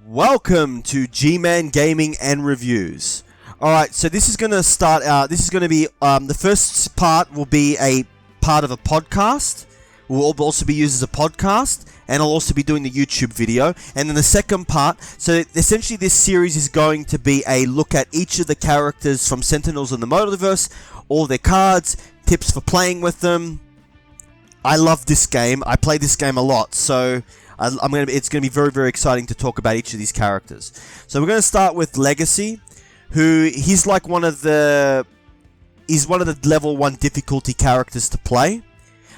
Welcome to G-Man Gaming and Reviews. Alright, so this is going to start out, this is going to be, the first part will be a part of a podcast. Will also be used as a podcast, and I'll also be doing the YouTube video. And then the second part, so essentially this series is going to be a look at each of the characters from Sentinels in the MultiVerse, all their cards, tips for playing with them. I love this game. I play this game a lot, so it's going to be very, very exciting to talk about each of these characters. So we're going to start with Legacy, who he's one of the level 1 difficulty characters to play.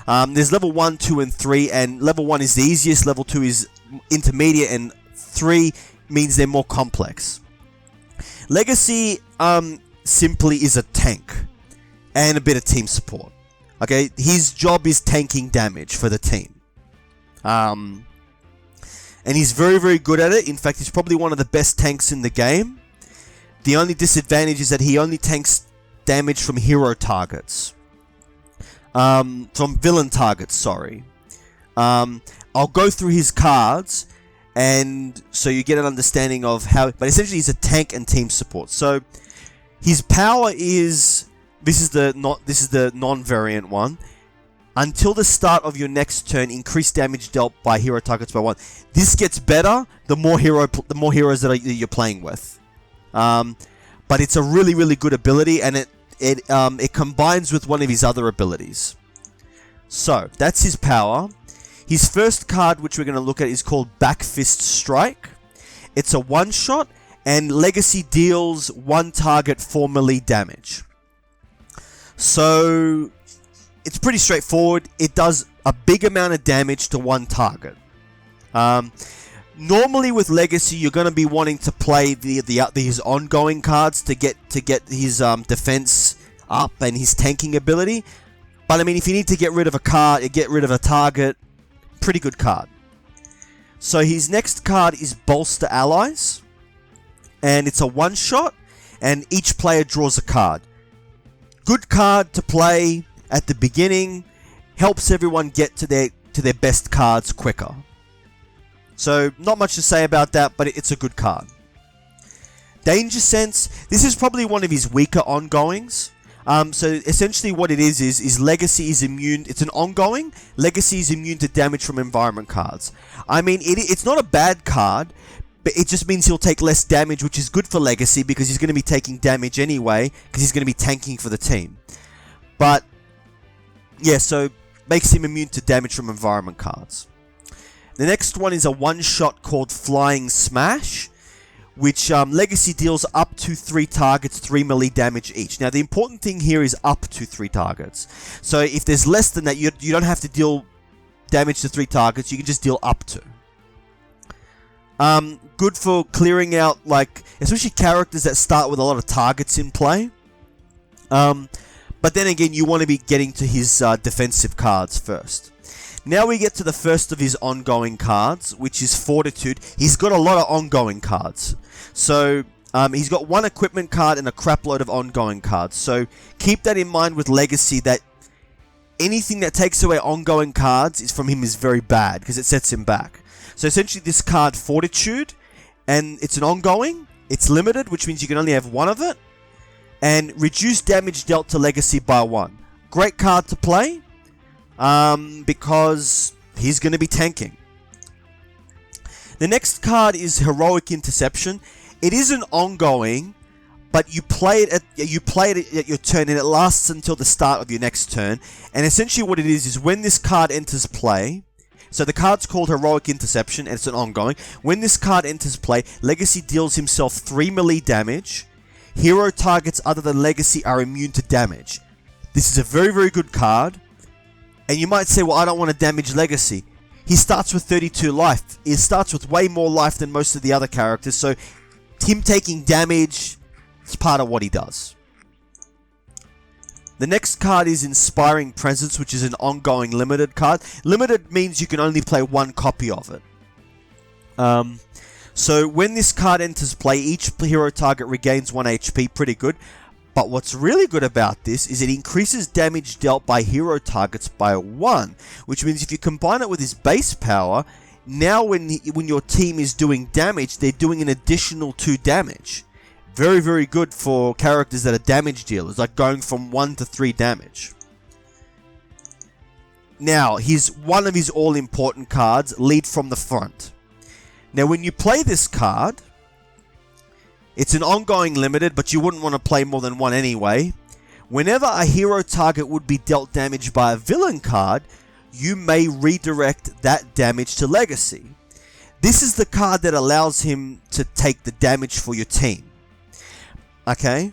There's level 1, 2, and 3, and level 1 is the easiest, level 2 is intermediate, and 3 means they're more complex. Legacy simply is a tank and a bit of team support. Okay, his job is tanking damage for the team. And he's very, very good at it. In fact, he's probably one of the best tanks in the game. The only disadvantage is that he only tanks damage from hero targets. From villain targets, sorry. I'll go through his cards, and so you get an understanding of how... But essentially, he's a tank and team support. So, his power is... This is the non-variant one. Until the start of your next turn, increase damage dealt by hero targets by 1. This gets better the more heroes that you're playing with. But it's a really, really good ability, and it combines with one of his other abilities. So that's his power. His first card, which we're going to look at, is called Back Fist Strike. It's a one-shot, and Legacy deals one target 4 melee damage. So it's pretty straightforward. It does a big amount of damage to one target. Normally with Legacy, you're going to be wanting to play his ongoing cards to get his defense up and his tanking ability. But I mean, if you need to get rid of a card, get rid of a target, pretty good card. So his next card is Bolster Allies, and it's a one shot, and each player draws a card. Good card to play at the beginning, helps everyone get to their best cards quicker. So, not much to say about that, but it's a good card. Danger Sense, this is probably one of his weaker ongoings. So, essentially what it is Legacy is immune, it's an ongoing, Legacy is immune to damage from environment cards. I mean, it's not a bad card, but it just means he'll take less damage, which is good for Legacy, because he's going to be taking damage anyway, because he's going to be tanking for the team. But, yeah, so makes him immune to damage from environment cards. The next one is a one-shot called Flying Smash, which Legacy deals up to 3 targets, 3 melee damage each. Now, the important thing here is up to 3 targets. So, if there's less than that, you don't have to deal damage to 3 targets, you can just deal up to. Good for clearing out, especially characters that start with a lot of targets in play. But then again, you want to be getting to his defensive cards first. Now we get to the first of his ongoing cards, which is Fortitude. He's got a lot of ongoing cards. So, he's got one equipment card and a crapload of ongoing cards. So, keep that in mind with Legacy, that anything that takes away ongoing cards from him is very bad, because it sets him back. So, essentially, this card, Fortitude, and it's an ongoing. It's limited, which means you can only have one of it. And reduce damage dealt to Legacy by 1. Great card to play, because he's going to be tanking. The next card is Heroic Interception. It is an ongoing, but you play it at your turn, and it lasts until the start of your next turn. And essentially what it is when this card enters play, so the card's called Heroic Interception, and it's an ongoing. When this card enters play, Legacy deals himself 3 melee damage. Hero targets other than Legacy are immune to damage. This is a very, very good card. And you might say, well, I don't want to damage Legacy. He starts with 32 life. He starts with way more life than most of the other characters. So, him taking damage is part of what he does. The next card is Inspiring Presence, which is an ongoing limited card. Limited means you can only play one copy of it. So when this card enters play, each hero target regains 1 HP, pretty good. But what's really good about this is it increases damage dealt by hero targets by 1, which means if you combine it with his base power, Now when your team is doing damage, they're doing an additional 2 damage. Very, very good for characters that are damage dealers, like going from 1 to 3 damage. Now, one of his all-important cards, Lead from the Front. Now, when you play this card, it's an ongoing limited, but you wouldn't want to play more than one anyway. Whenever a hero target would be dealt damage by a villain card, you may redirect that damage to Legacy. This is the card that allows him to take the damage for your team. Okay?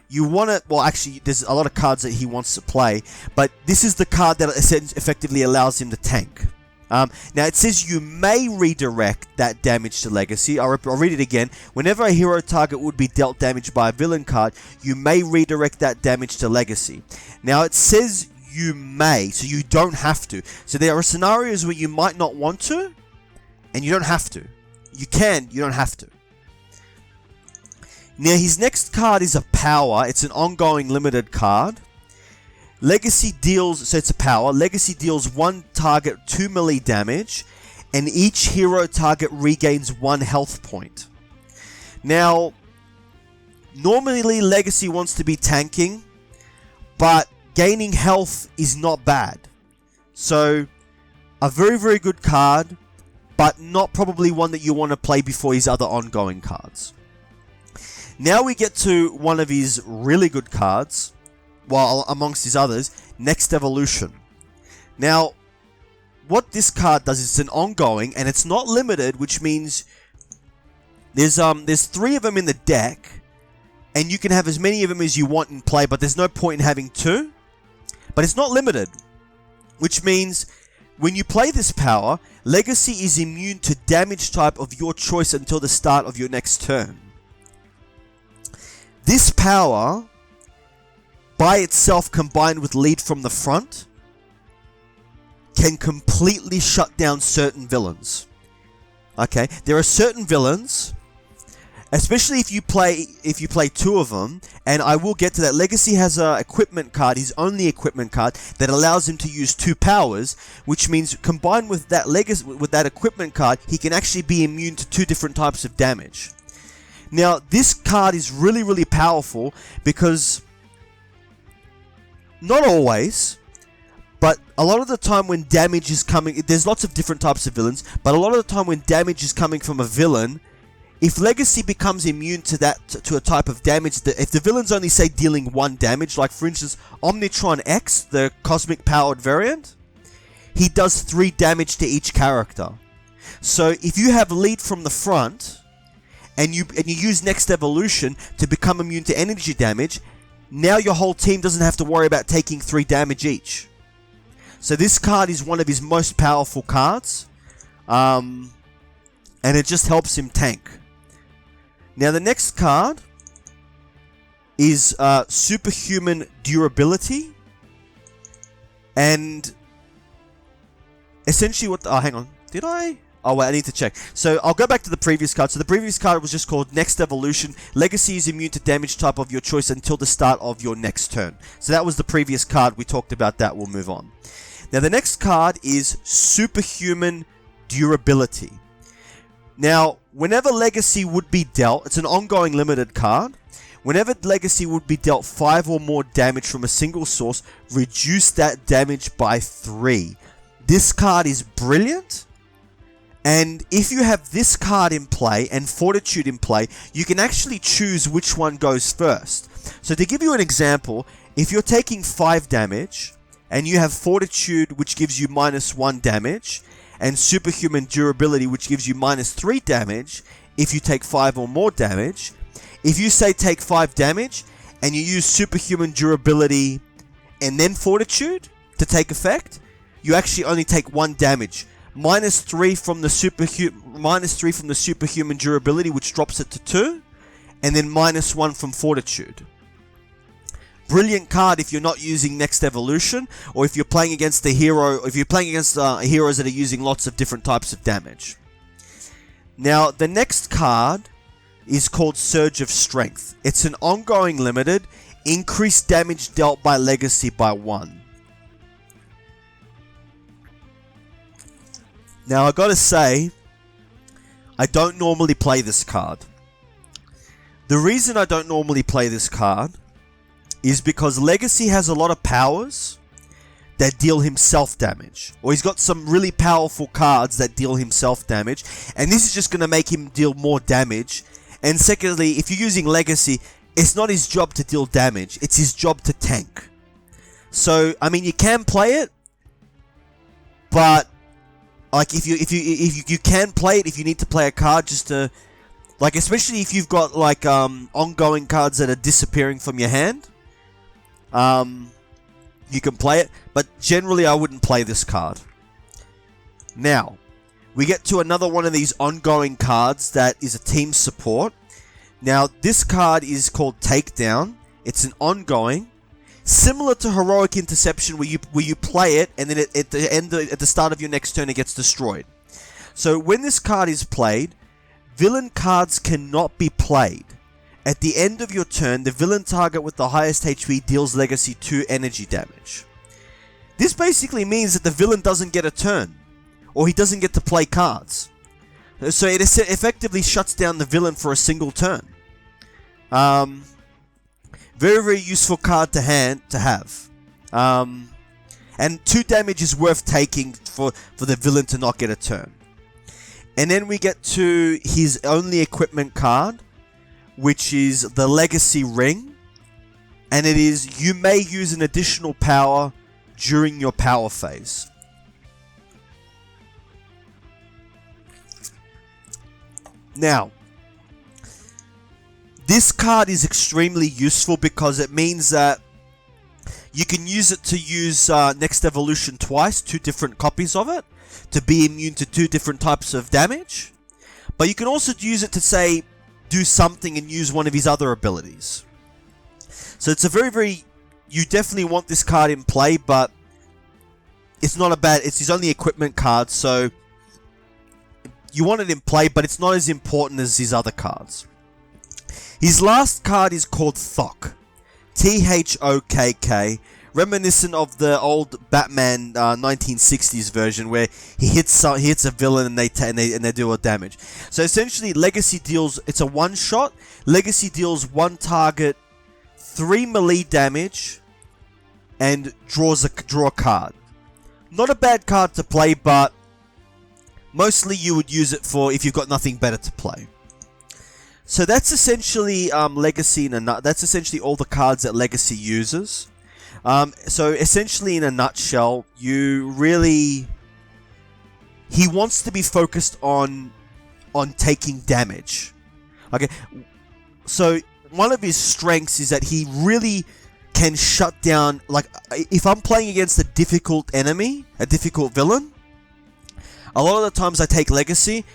You want to... Well, actually, there's a lot of cards that he wants to play, but this is the card that effectively allows him to tank. Now, it says you may redirect that damage to Legacy. I'll read it again. Whenever a hero target would be dealt damage by a villain card, you may redirect that damage to Legacy. Now, it says you may, so you don't have to. So there are scenarios where you might not want to, and you don't have to. You can, you don't have to. Now, his next card is a power. It's an ongoing limited card. Legacy deals, so it's a power. Legacy deals one target 2 melee damage, and each hero target regains 1 health point. Now, normally Legacy wants to be tanking, but gaining health is not bad. So, a very, very good card, but not probably one that you want to play before his other ongoing cards. Now we get to one of his really good cards, well, amongst his others, Next Evolution. Now, what this card does is it's an ongoing, and it's not limited, which means there's 3 of them in the deck, and you can have as many of them as you want in play, but there's no point in having 2. But it's not limited, which means when you play this power, Legacy is immune to damage type of your choice until the start of your next turn. This power, by itself combined with Lead from the Front, can completely shut down certain villains. Okay, there are certain villains, especially if you play 2 of them, and I will get to that. Legacy has a equipment card, his only equipment card, that allows him to use 2 powers, which means combined with that equipment card, he can actually be immune to 2 different types of damage. Now, this card is really, really powerful because, not always, but a lot of the time when damage is coming, there's lots of different types of villains, but a lot of the time when damage is coming from a villain, if Legacy becomes immune to a type of damage, if the villain's only, say, dealing 1 damage, like for instance, Omnitron X, the cosmic powered variant, he does 3 damage to each character. So if you have Lead from the Front, and you use Next Evolution to become immune to energy damage, now your whole team doesn't have to worry about taking 3 damage each. So this card is one of his most powerful cards, and it just helps him tank. Now the next card is Superhuman Durability, and essentially what... hang on, did I... Oh wait, I need to check. So I'll go back to the previous card. So the previous card was just called Next Evolution. Legacy is immune to damage type of your choice until the start of your next turn. So that was the previous card. We talked about that. We'll move on. Now the next card is Superhuman Durability. Now, whenever Legacy would be dealt, it's an ongoing limited card. Whenever Legacy would be dealt 5 or more damage from a single source, reduce that damage by 3. This card is brilliant. And if you have this card in play and Fortitude in play, you can actually choose which one goes first. So to give you an example, if you're taking 5 damage, and you have Fortitude, which gives you -1 damage, and Superhuman Durability, which gives you -3 damage, if you take 5 or more damage, if you say take 5 damage, and you use Superhuman Durability and then Fortitude to take effect, you actually only take 1 damage. -3 from the Superhuman Durability, which drops it to 2, and then -1 from Fortitude. Brilliant card if you're not using Next Evolution, or if you're playing against heroes that are using lots of different types of damage. Now, the next card is called Surge of Strength. It's an ongoing limited, increased damage dealt by Legacy by 1. Now, I gotta say, I don't normally play this card. The reason I don't normally play this card is because Legacy has a lot of powers that deal himself damage. Or he's got some really powerful cards that deal himself damage, and this is just going to make him deal more damage. And secondly, if you're using Legacy, it's not his job to deal damage, it's his job to tank. So, I mean, you can play it, but like if you can play it if you need to play a card just to, like, especially if you've got like ongoing cards that are disappearing from your hand, you can play it, but generally I wouldn't play this card. Now, we get to another one of these ongoing cards that is a team support. Now, this card is called Takedown. It's an ongoing, similar to Heroic Interception, where you play it and then at the start of your next turn it gets destroyed. So when this card is played, villain cards cannot be played. At the end of your turn, the villain target with the highest HP deals Legacy 2 energy damage. This basically means that the villain doesn't get a turn, or he doesn't get to play cards. So it effectively shuts down the villain for a single turn. Very, very useful card to have. And 2 damage is worth taking for the villain to not get a turn. And then we get to his only equipment card, which is the Legacy Ring. And it is, you may use an additional power during your power phase. Now, this card is extremely useful because it means that you can use it to use Next Evolution twice, 2 different copies of it, to be immune to 2 different types of damage. But you can also use it to, say, do something and use one of his other abilities. So it's a very, you definitely want this card in play, but it's not it's his only equipment card, so you want it in play, but it's not as important as his other cards. His last card is called Thokk. Thokk, reminiscent of the old Batman 1960s version where he hits a villain and they do a damage. So essentially, Legacy deals, it's a one shot. Legacy deals one target 3 melee damage and draw a card. Not a bad card to play, but mostly you would use it for if you've got nothing better to play. So that's essentially Legacy that's essentially all the cards that Legacy uses. So essentially, in a nutshell, he wants to be focused on taking damage. Okay, so one of his strengths is that he really can shut down. Like, if I'm playing against a difficult enemy, a difficult villain, a lot of the times I take Legacy,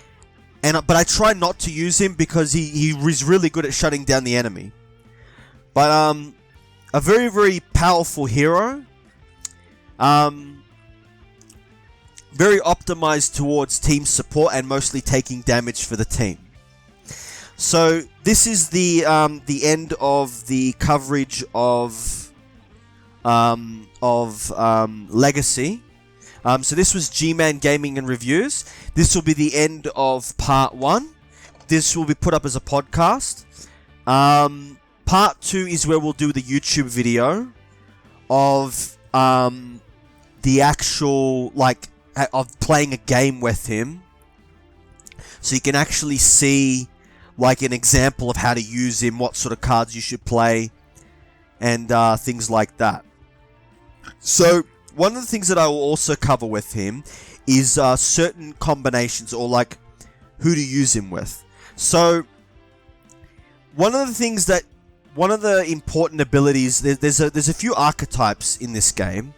but I try not to use him because he is really good at shutting down the enemy. But a very, very powerful hero. Very optimized towards team support and mostly taking damage for the team. So this is the end of the coverage of Legacy. So this was G-Man Gaming and Reviews. This will be the end of part 1. This will be put up as a podcast. Part 2 is where we'll do the YouTube video of the actual, like, of playing a game with him. So you can actually see, like, an example of how to use him, what sort of cards you should play, and things like that. So one of the things that I will also cover with him is certain combinations, or like who to use him with. So one of the important abilities, there's a few archetypes in this game.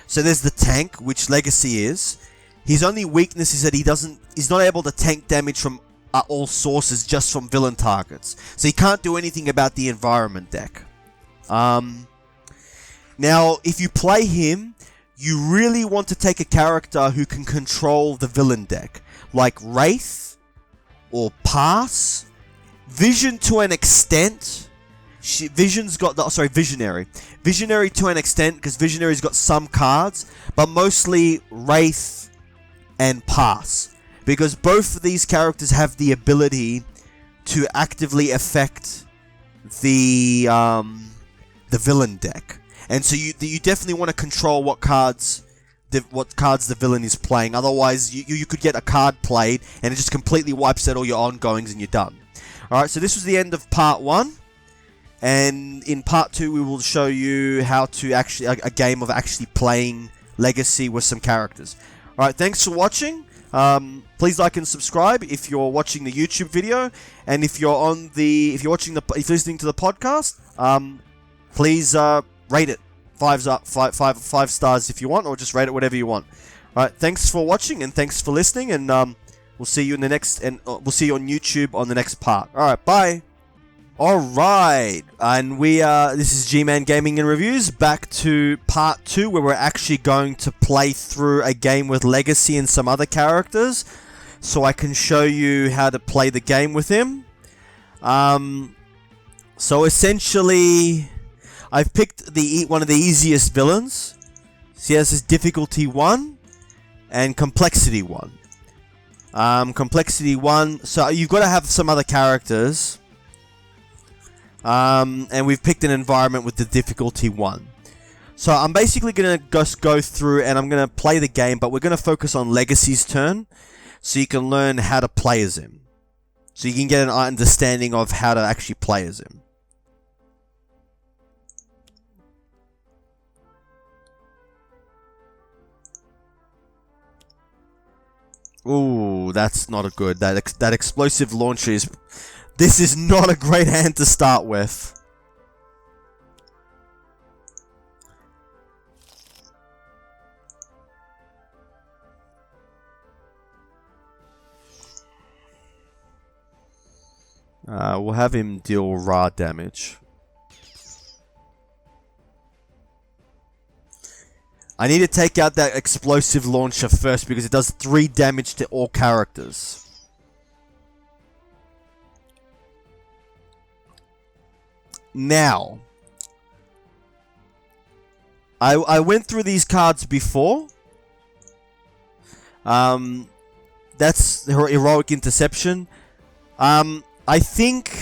So there's the tank, which Legacy is. His only weakness is that he's not able to tank damage from all sources, just from villain targets. So he can't do anything about the environment deck. Now, if you play him, you really want to take a character who can control the villain deck, like Wraith or Pass, Vision to an extent. Visionary. Visionary to an extent, because Visionary's got some cards, but mostly Wraith and pass, because both of these characters have the ability to actively affect the villain deck, and so you definitely want to control what cards the villain is playing. Otherwise, you could get a card played and it just completely wipes out all your ongoings and you're done. All right, so this was the end of part 1. And in part 2, we will show you how to actually a game of actually playing Legacy with some characters. All right, thanks for watching. Please like and subscribe if you're watching the YouTube video, and if you're listening to the podcast, please rate it 5 stars if you want, or just rate it whatever you want. All right, thanks for watching and thanks for listening, and we'll see you in the next, and we'll see you on YouTube on the next part. All right, bye. Alright, and this is G-Man Gaming and Reviews, back to part 2, where we're actually going to play through a game with Legacy and some other characters, so I can show you how to play the game with him. So essentially, I've picked one of the easiest villains. So he has his difficulty 1 and complexity 1. Complexity 1, so you've got to have some other characters. And we've picked an environment with the difficulty 1. So I'm basically going to just go through and I'm going to play the game, but we're going to focus on Legacy's turn, so you can learn how to play as him. So you can get an understanding of how to actually play as him. Ooh, that's not a good. That explosive launcher is... This is not a great hand to start with. We'll have him deal raw damage. I need to take out that explosive launcher first because it does 3 damage to all characters. Now, I went through these cards before. That's Heroic Interception. I think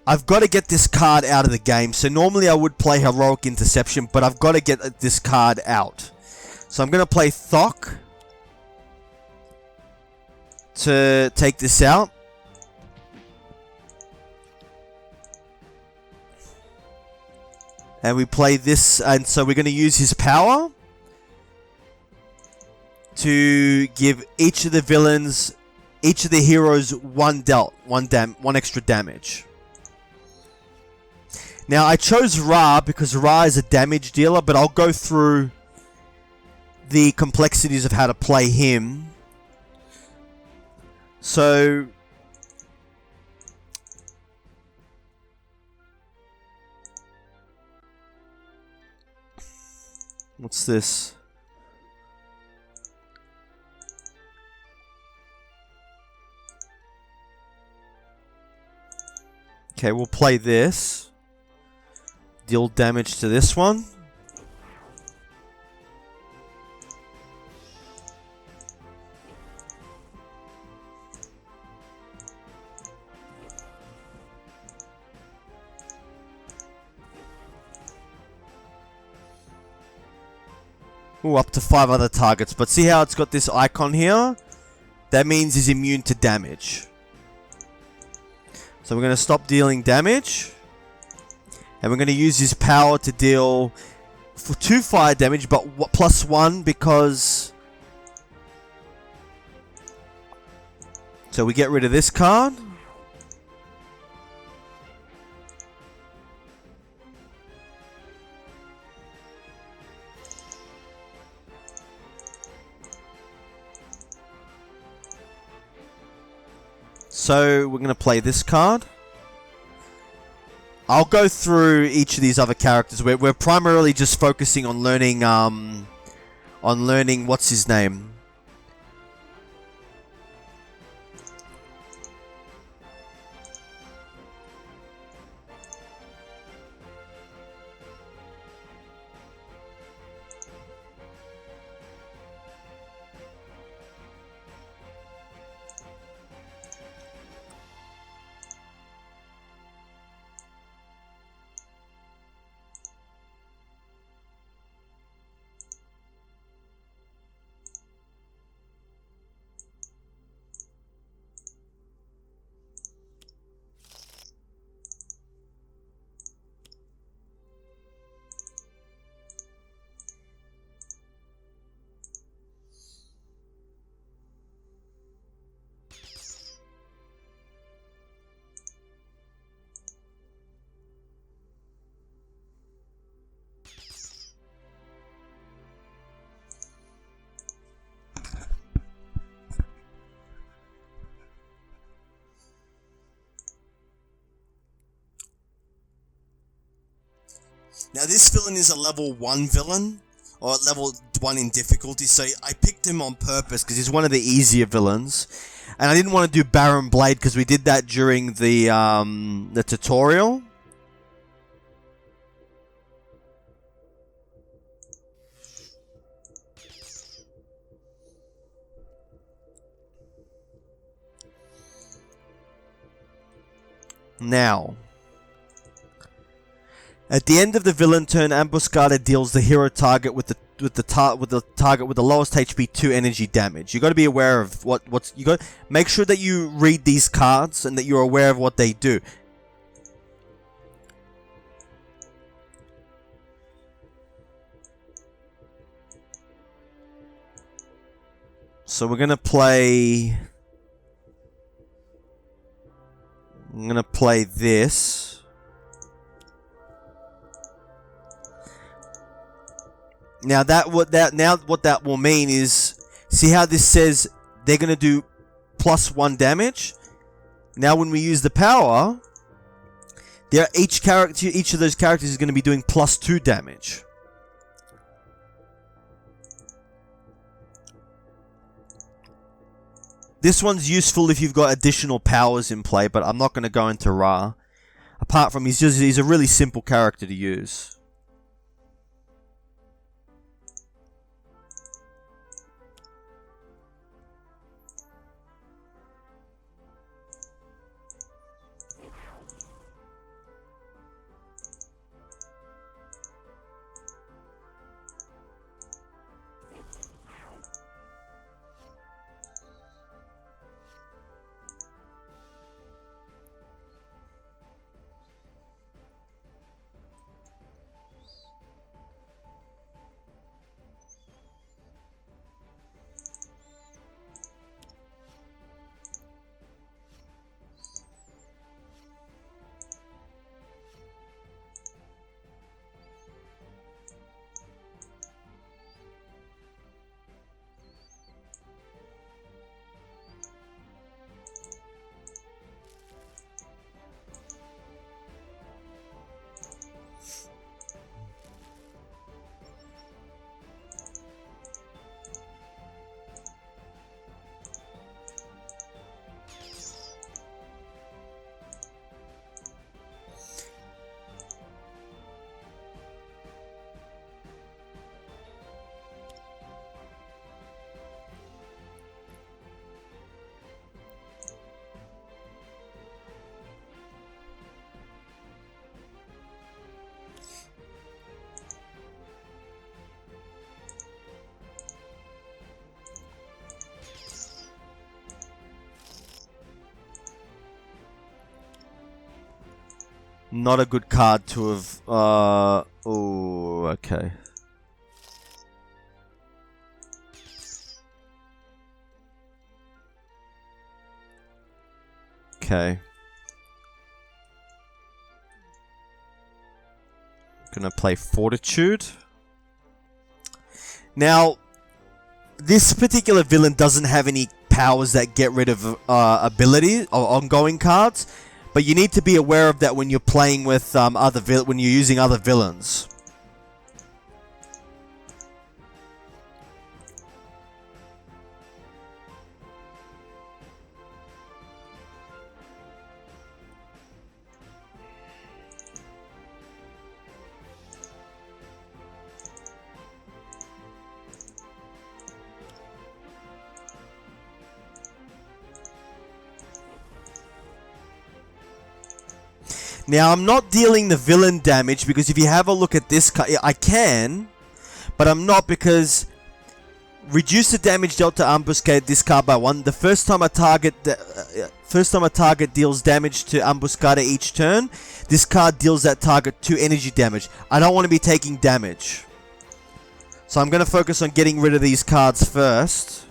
I've got to get this card out of the game. So normally I would play Heroic Interception, but I've got to get this card out. So I'm going to play Thok to take this out. And we play this, and so we're going to use his power to give each of the villains, each of the heroes, one extra damage. Now I chose Ra because Ra is a damage dealer, but I'll go through the complexities of how to play him. So what's this? Okay, we'll play this. Deal damage to this one. Ooh, up to 5 other targets. But see how it's got this icon here? That means he's immune to damage. So we're going to stop dealing damage. And we're going to use his power to deal for 2 fire damage, but +1 because... So we get rid of this card. So we're going to play this card. I'll go through each of these other characters. We're primarily just focusing on learning what's his name. Now this villain is a level 1 villain, or level 1 in difficulty, so I picked him on purpose because he's one of the easier villains. And I didn't want to do Baron Blade because we did that during the tutorial. Now, at the end of the villain turn, Ambuscada deals the hero target with the target with the lowest HP 2 energy damage. You got to be aware of what's you got. Make sure that you read these cards and that you're aware of what they do. So we're gonna play. I'm gonna play this. Now what that will mean is, see how this says they're gonna do +1 damage. Now when we use the power, each of those characters is gonna be doing +2 damage. This one's useful if you've got additional powers in play, but I'm not going to go into Ra. Apart from he's a really simple character to use. Not a good card to have... oh, okay. Okay. Gonna play Fortitude. Now, this particular villain doesn't have any powers that get rid of abilities or ongoing cards. But you need to be aware of that when you're playing with when you're using other villains. Now, I'm not dealing the villain damage because if you have a look at this card, I can, but I'm not because reduce the damage dealt to Ambuscade this card by 1. The first time a target deals damage to Ambuscada each turn, this card deals that target 2 energy damage. I don't want to be taking damage. So I'm going to focus on getting rid of these cards first.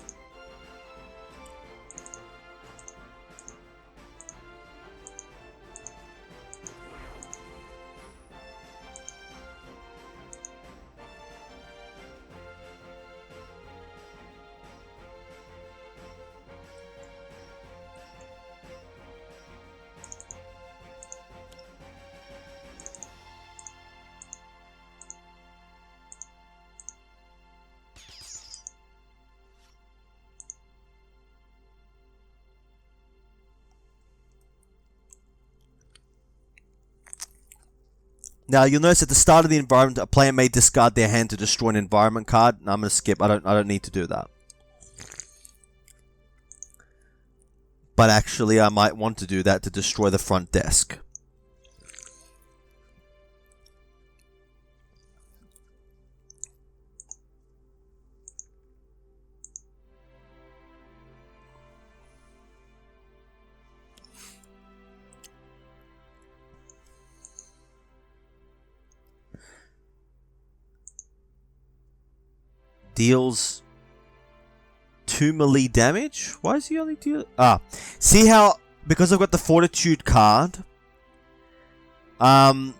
Now you'll notice at the start of the environment, a player may discard their hand to destroy an environment card. I'm gonna skip. I don't need to do that. But actually, I might want to do that to destroy the front desk. Deals 2 melee damage? Why is he only deal? See how, because I've got the Fortitude card, now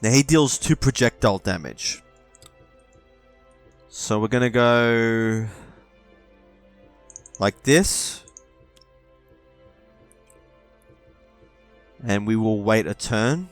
he deals 2 projectile damage. So we're gonna go like this. And we will wait a turn.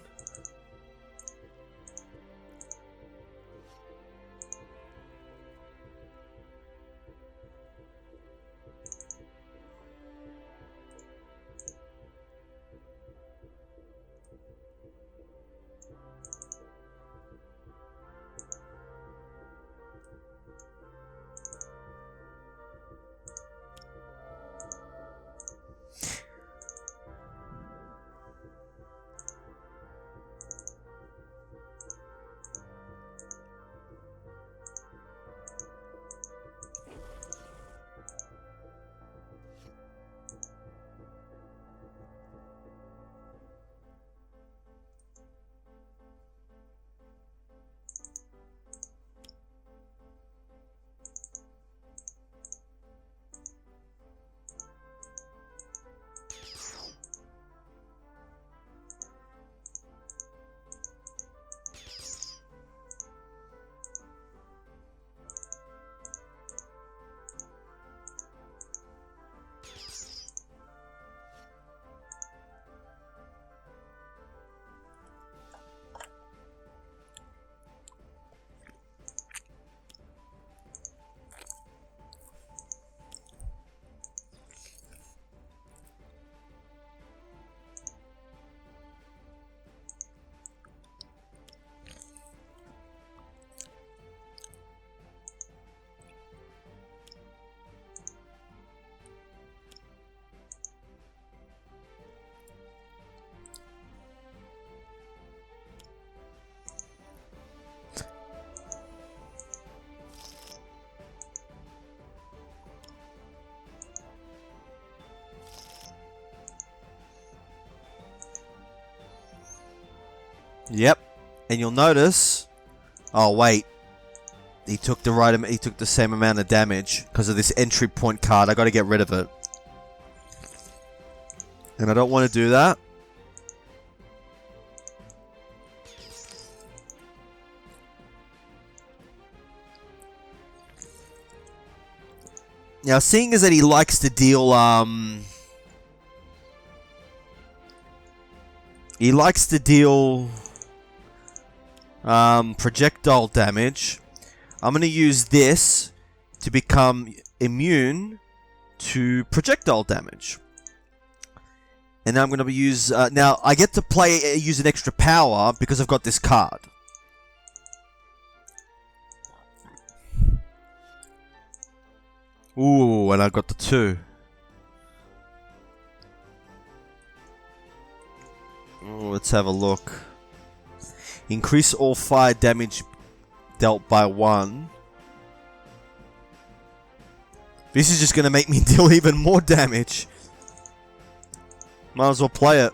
Yep. And you'll notice... Oh, wait. He took the same amount of damage because of this entry point card. I got to get rid of it. And I don't want to do that. Now, seeing as that he likes to deal, projectile damage, I'm going to use this to become immune to projectile damage. And now I'm going to use, now I get to use an extra power because I've got this card. Ooh, and I got the 2. Ooh, let's have a look. Increase all fire damage dealt by 1. This is just going to make me deal even more damage. Might as well play it.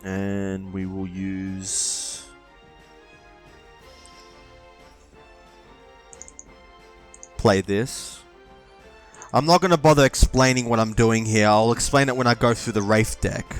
And we will use... play this. I'm not going to bother explaining what I'm doing here. I'll explain it when I go through the Wraith deck.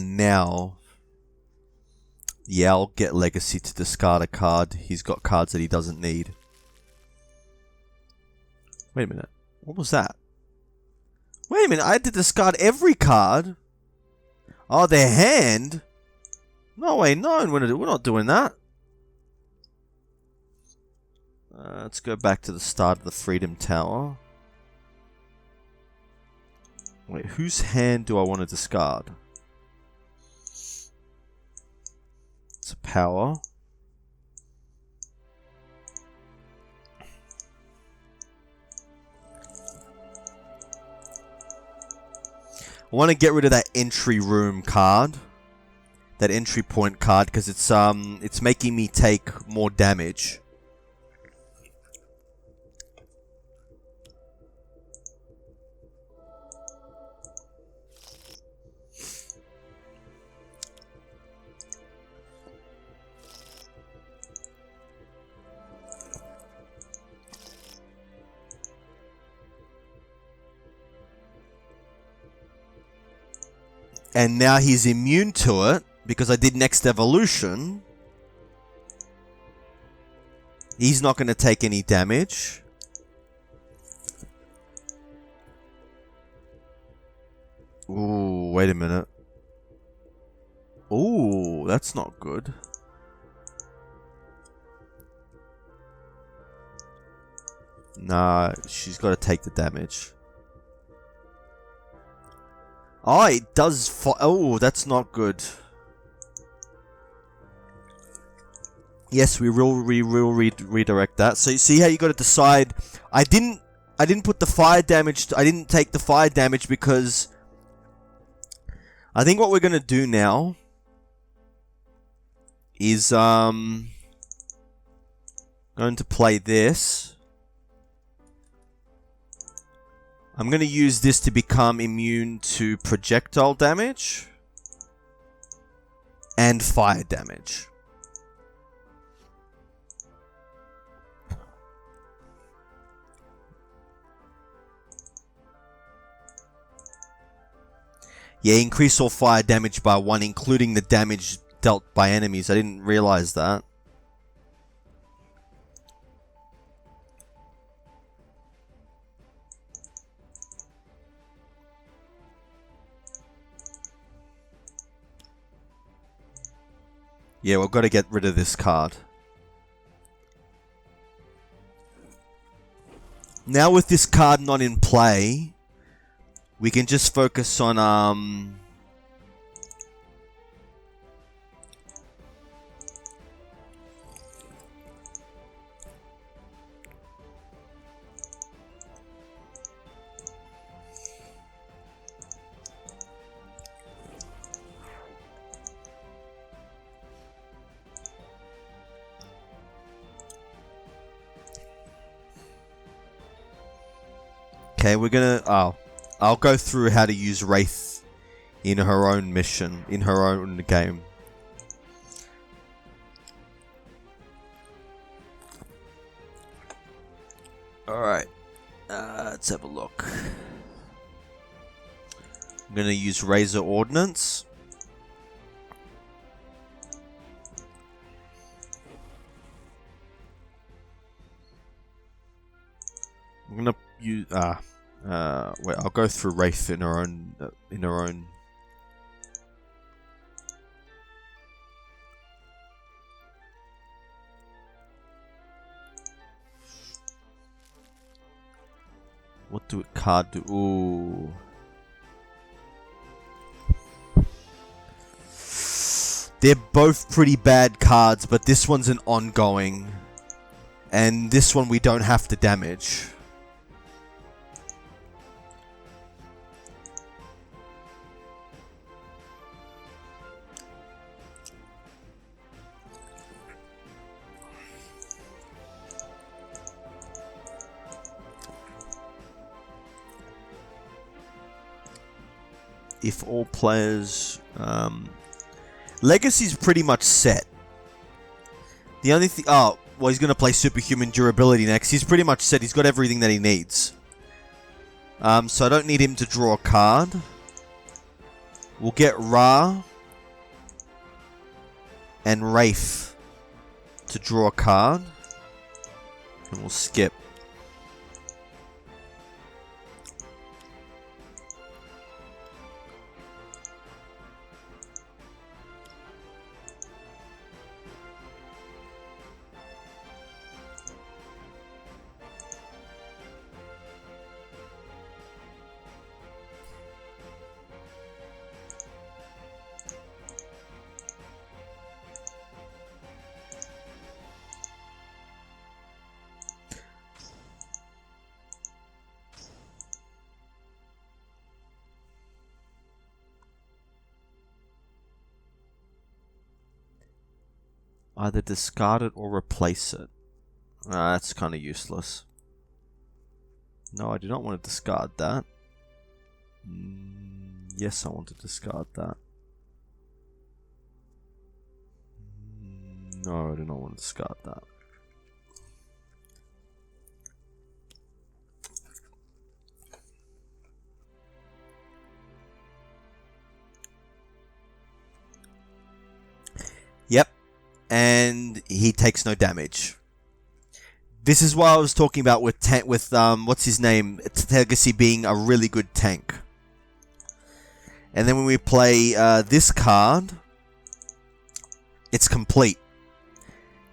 Now, yeah, I'll get Legacy to discard a card. He's got cards that he doesn't need. Wait a minute. What was that? Wait a minute, I had to discard every card? Oh, their hand? No way, no, we're not doing that. Let's go back to the start of the Freedom Tower. Wait, whose hand do I want to discard? It's a power. I want to get rid of that entry room card. That entry point card, because it's making me take more damage. And now he's immune to it, because I did next evolution. He's not going to take any damage. Ooh, wait a minute. Ooh, that's not good. Nah, she's got to take the damage. Oh, it does. Oh, that's not good. Yes, we will redirect that. So you see how you got to decide. I didn't put the fire damage. I didn't take the fire damage because I think what we're gonna do now is going to play this. I'm going to use this to become immune to projectile damage and fire damage. Yeah, increase all fire damage by 1, including the damage dealt by enemies. I didn't realize that. Yeah, we've got to get rid of this card. Now with this card not in play, we can just focus on okay, we're gonna I'll go through how to use Wraith in her own mission, in her own game. Alright, let's have a look. I'm gonna use Razor Ordnance. I'm gonna use wait, I'll go through Wraith in her own What do it card do? Ooh. They're both pretty bad cards, but this one's an ongoing. And this one we don't have to damage. If all players... Legacy's pretty much set. The only thing... Oh, well, he's going to play Superhuman Durability next. He's pretty much set. He's got everything that he needs. So I don't need him to draw a card. We'll get Ra and Wraith to draw a card. And we'll skip. Either discard it or replace it. That's kind of useless. No, I do not want to discard that. Yes, I want to discard that. No, I do not want to discard that. Yep. And he takes no damage. This is what I was talking about with what's his name, Legacy being a really good tank. And then when we play this card, it's complete.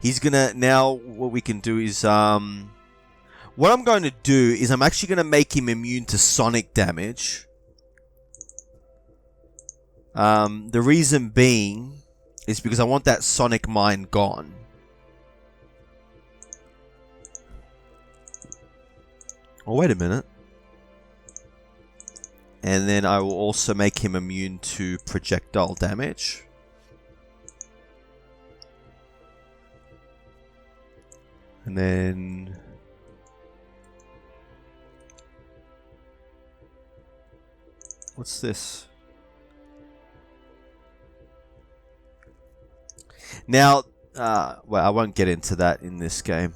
He's gonna now. What we can do is what I'm going to do is I'm actually going to make him immune to sonic damage. The reason being is because I want that sonic mine gone. Oh, wait a minute. And then I will also make him immune to projectile damage. And then... what's this? Now, well, I won't get into that in this game.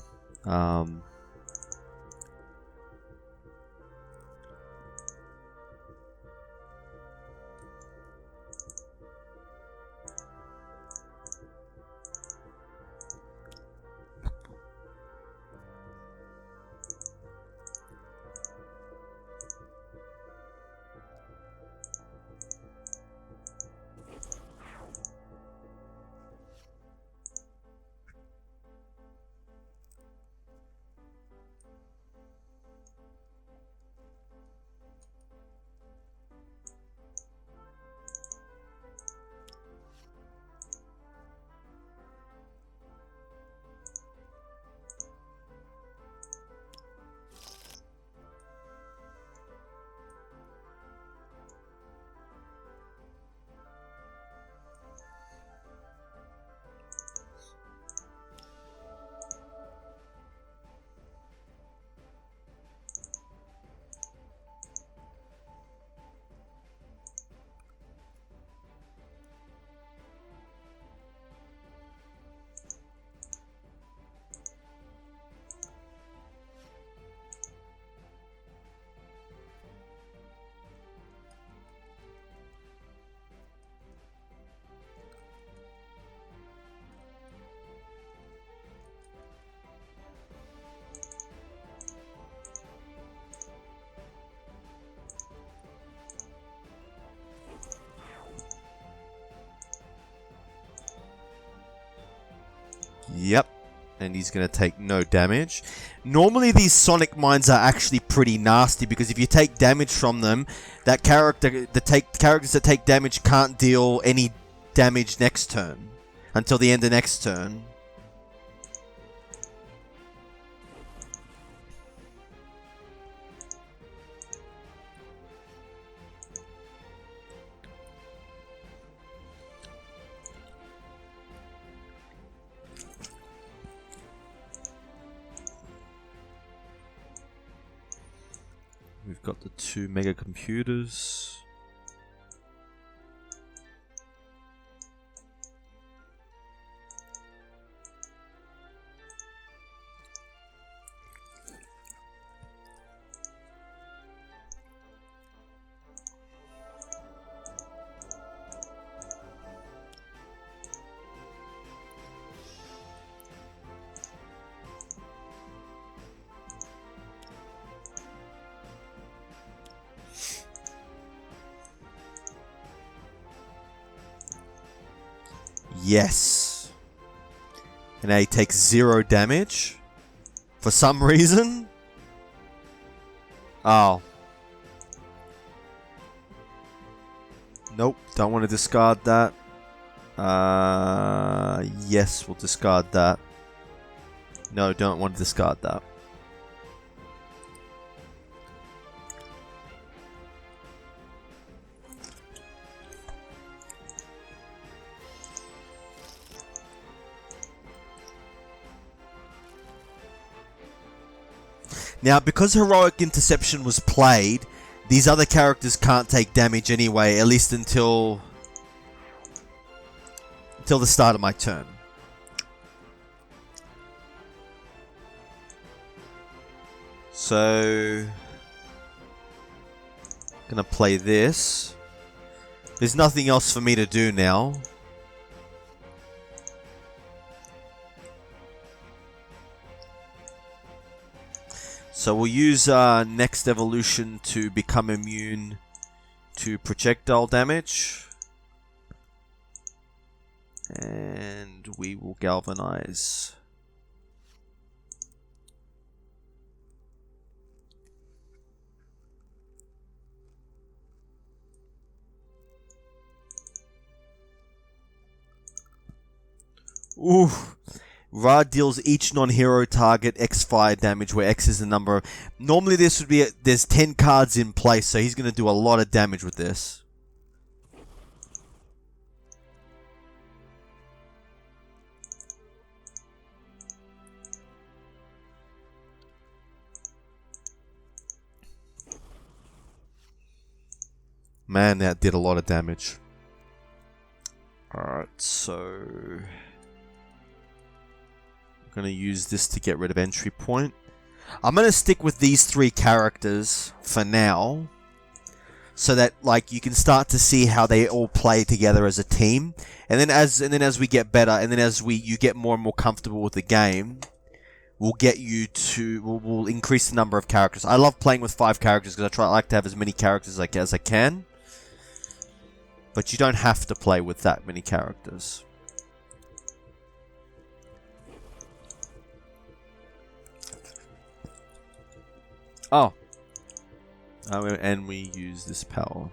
Yep. And he's going to take no damage. Normally these sonic mines are actually pretty nasty because if you take damage from them, that characters that take damage can't deal any damage next turn. Until the end of next turn. We've got the 2 mega computers. Yes. And now he takes 0 damage. For some reason. Oh. Nope. Don't want to discard that. Yes, we'll discard that. No, don't want to discard that. Now, because Heroic Interception was played, these other characters can't take damage anyway, at least until the start of my turn. So, gonna play this. There's nothing else for me to do now. So we'll use next evolution to become immune to projectile damage. And we will galvanize. Ooh. Ra deals each non-hero target X fire damage, where X is the number of... Normally this would be... There's 10 cards in place, so he's going to do a lot of damage with this. Man, that did a lot of damage. Alright, so... I'm going to use this to get rid of entry point. I'm going to stick with these 3 characters for now, so that like you can start to see how they all play together as a team. And then as we get better, and then as you get more and more comfortable with the game, we'll increase the number of characters. I love playing with 5 characters because I like to have as many characters as I can. But you don't have to play with that many characters. Oh. And we use this power.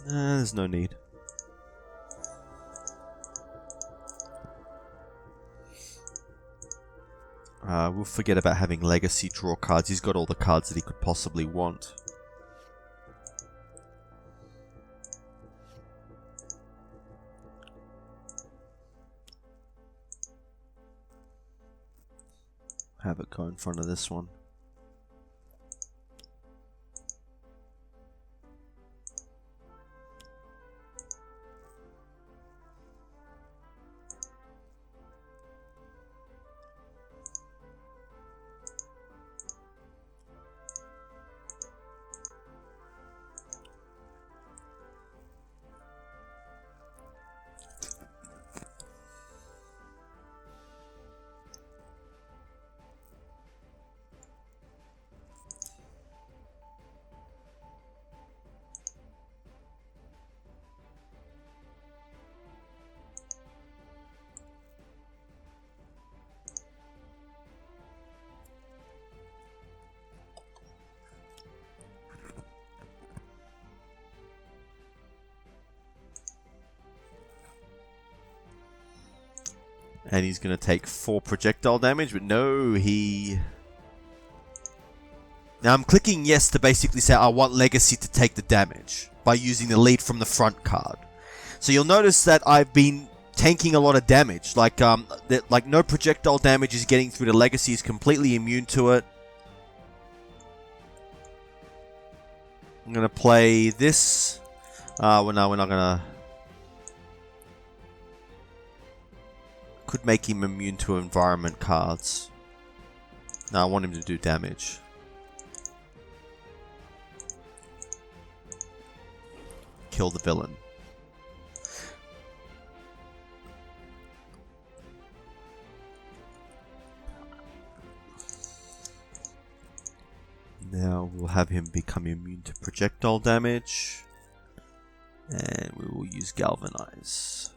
There's no need. We'll forget about having Legacy draw cards. He's got all the cards that he could possibly want. Have it go in front of this one. And he's going to take 4 projectile damage, but no, he... Now I'm clicking yes to basically say I want Legacy to take the damage by using the lead from the front card. So you'll notice that I've been tanking a lot of damage. Like no projectile damage is getting through to Legacy. He's completely immune to it. I'm going to play this. Well, no, we're not going to... Could make him immune to environment cards. No, I want him to do damage. Kill the villain. Now we'll have him become immune to projectile damage. And we will use Galvanize.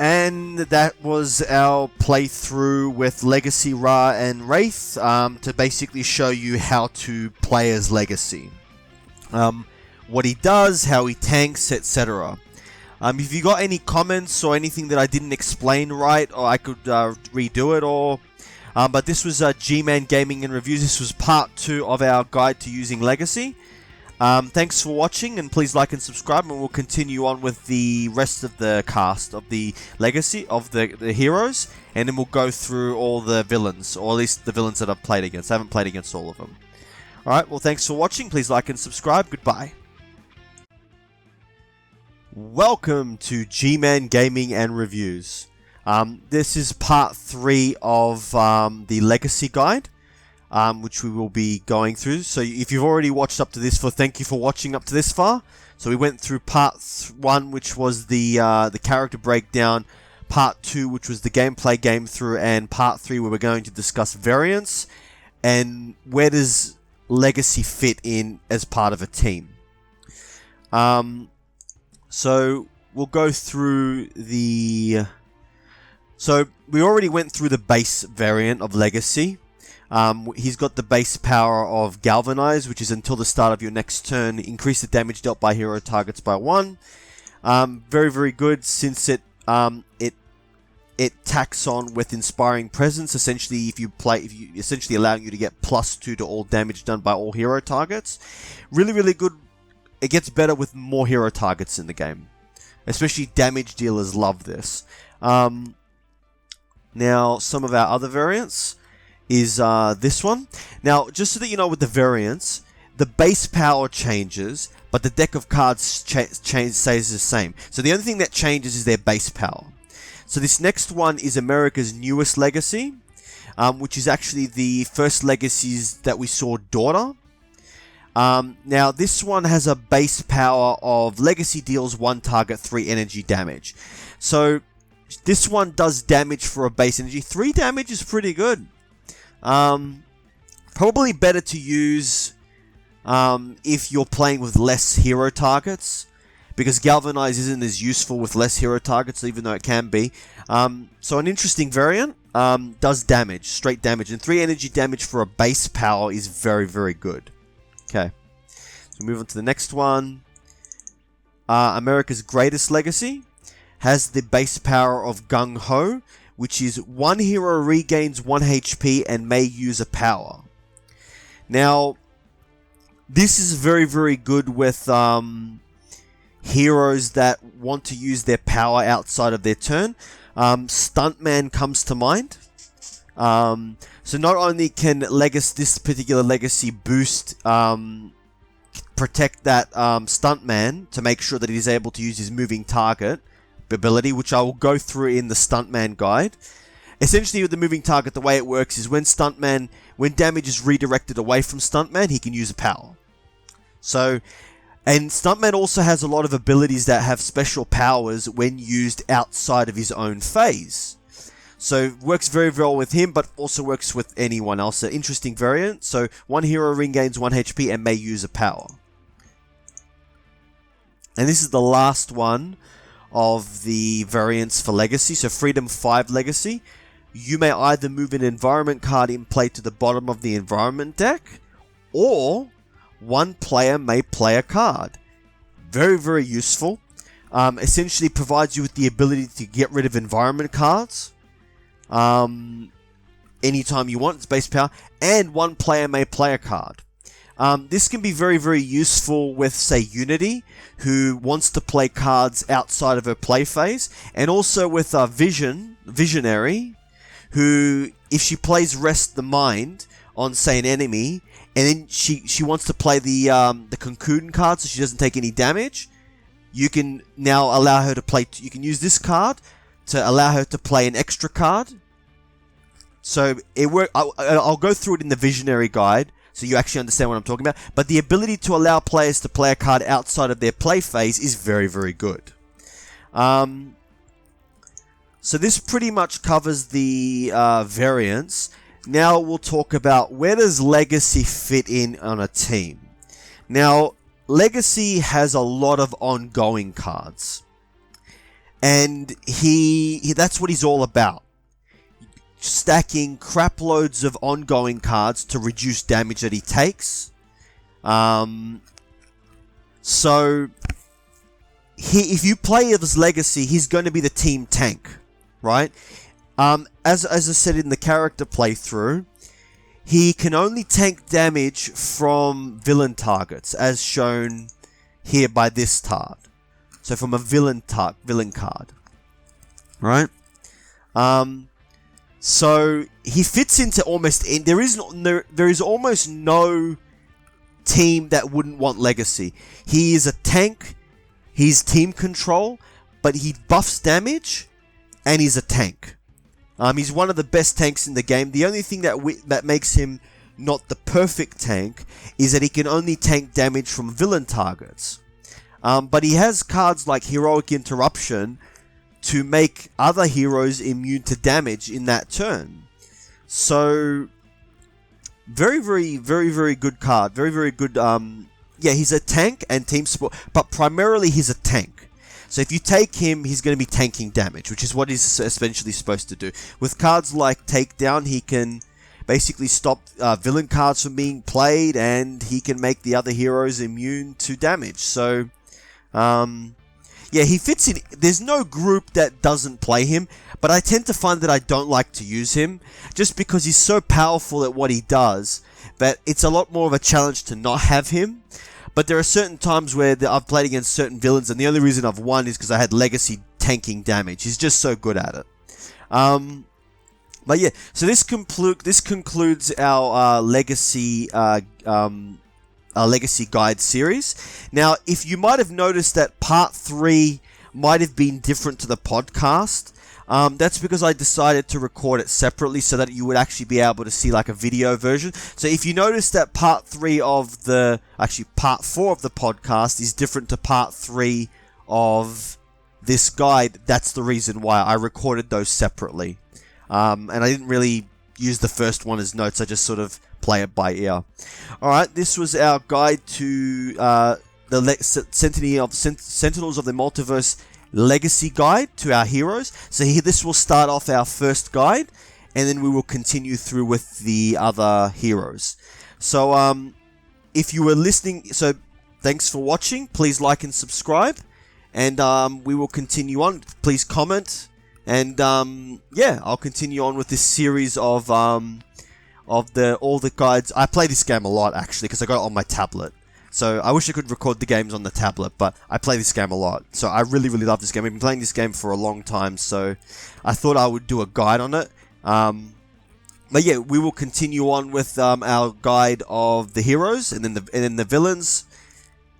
And that was our playthrough with Legacy Ra and Wraith to basically show you how to play as Legacy. What he does, how he tanks, etc. If you got any comments or anything that I didn't explain right, or I could redo it, or but this was G-Man Gaming and Reviews. This was part 2 of our guide to using Legacy. Thanks for watching, and please like and subscribe, and we'll continue on with the rest of the cast of the Legacy of the heroes, and then we'll go through all the villains, or at least the villains that I've played against. I haven't played against all of them. Alright, well, thanks for watching. Please like and subscribe. Goodbye. Welcome to G-Man Gaming and Reviews. This is part 3 of the Legacy Guide. Which we will be going through. So if you've already watched up to this thank you for watching up to this far. So we went through part 1, which was the character breakdown, part 2, which was the gameplay game through, and part 3, where we're going to discuss variants and where does Legacy fit in as part of a team. So we'll go through the... So we already went through the base variant of Legacy. He's got the base power of Galvanize, which is until the start of your next turn. Increase the damage dealt by hero targets by 1. Very, very good, since it tacks on with Inspiring Presence. Essentially, if you essentially allowing you to get +2 to all damage done by all hero targets. Really, really good. It gets better with more hero targets in the game. Especially damage dealers love this. Now, some of our other variants is this one. Now, just so that you know, with the variants, the base power changes, but the deck of cards stays the same. So the only thing that changes is their base power. So this next one is America's newest Legacy, which is actually the first Legacies that we saw Daughter. Now, this one has a base power of Legacy deals 1 target 3 energy damage. So This one does damage for a base energy. 3 damage is pretty good. Probably better to use if you're playing with less hero targets, because Galvanize isn't as useful with less hero targets, even though it can be. So an interesting variant, does damage, straight damage, and 3 energy damage for a base power is very, very good. Okay, so move on to the next one. America's Greatest Legacy has the base power of Gung Ho, which is 1 hero regains 1 HP and may use a power. Now, this is very, very good with heroes that want to use their power outside of their turn. Stuntman comes to mind. So not only can this particular legacy boost, protect that Stuntman to make sure that he's able to use his moving target ability, which I will go through in the Stuntman guide. Essentially, with the moving target, the way it works is when damage is redirected away from Stuntman, he can use a power. So, and Stuntman also has a lot of abilities that have special powers when used outside of his own phase. So, works very well with him, but also works with anyone else. An interesting variant. So, 1 hero regains 1 HP and may use a power. And this is the last one of the variants for Legacy. So, Freedom 5 Legacy. You may either move an environment card in play to the bottom of the environment deck, or one player may play a card. Very, very useful. Essentially provides you with the ability to get rid of environment cards anytime you want. It's base power. And one player may play a card. This can be very, very useful with, say, Unity, who wants to play cards outside of her play phase. And also with Visionary, who, if she plays Rest the Mind on, say, an enemy, and then she wants to play the Cocoon card so she doesn't take any damage, you can now allow her to play... You can use this card to allow her to play an extra card. So, I'll go through it in the Visionary guide, so you actually understand what I'm talking about. But the ability to allow players to play a card outside of their play phase is very, very good. So this pretty much covers the variants. Now we'll talk about where does Legacy fit in on a team. Now, Legacy has a lot of ongoing cards. And that's what he's all about. Stacking crap loads of ongoing cards to reduce damage that he takes. So, if you play as Legacy, he's going to be the team tank, right? As I said in the character playthrough, he can only tank damage from villain targets, as shown here by this card. So from a villain card, right? So he fits into almost... There is almost no team that wouldn't want Legacy. He is a tank. He's team control, but he buffs damage, and he's a tank. He's one of the best tanks in the game. The only thing that makes him not the perfect tank is that he can only tank damage from villain targets. But he has cards like Heroic Interruption to make other heroes immune to damage in that turn. So, very, very, very, very good card. Very, very good. Yeah, he's a tank and team support, but primarily he's a tank. So if you take him, he's going to be tanking damage, which is what he's essentially supposed to do. With cards like Takedown, he can basically stop villain cards from being played, and he can make the other heroes immune to damage. So, yeah, he fits in. There's no group that doesn't play him, but I tend to find that I don't like to use him, just because he's so powerful at what he does, that it's a lot more of a challenge to not have him. But there are certain times where I've played against certain villains, and the only reason I've won is because I had Legacy tanking damage. He's just so good at it. But yeah, so this concludes our Legacy Guide series. Now, if you might have noticed that Part 3 might have been different to the podcast, that's because I decided to record it separately so that you would actually be able to see like a video version. So if you notice that Part 4 of the podcast is different to Part 3 of this guide, that's the reason why I recorded those separately. And I didn't really use the first one as notes, I just sort of play it by ear. Alright, this was our guide to the Sentinels of the Multiverse Legacy Guide to our heroes. So here, this will start off our first guide, and then we will continue through with the other heroes. So, if you were listening, so thanks for watching. Please like and subscribe, and we will continue on. Please comment, and yeah, I'll continue on with this series of all the guides. I play this game a lot actually because I got it on my tablet. So I wish I could record the games on the tablet, but I play this game a lot. So I really love this game. I've been playing this game for a long time, so I thought I would do a guide on it. But yeah, we will continue on with our guide of the heroes, and then the villains,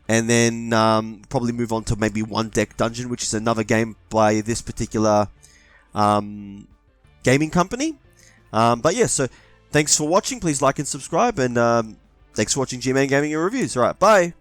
and then probably move on to maybe One Deck Dungeon, which is another game by this particular gaming company. But yeah, so thanks for watching. Please like and subscribe, and thanks for watching G-Man Gaming and Reviews. Alright, bye!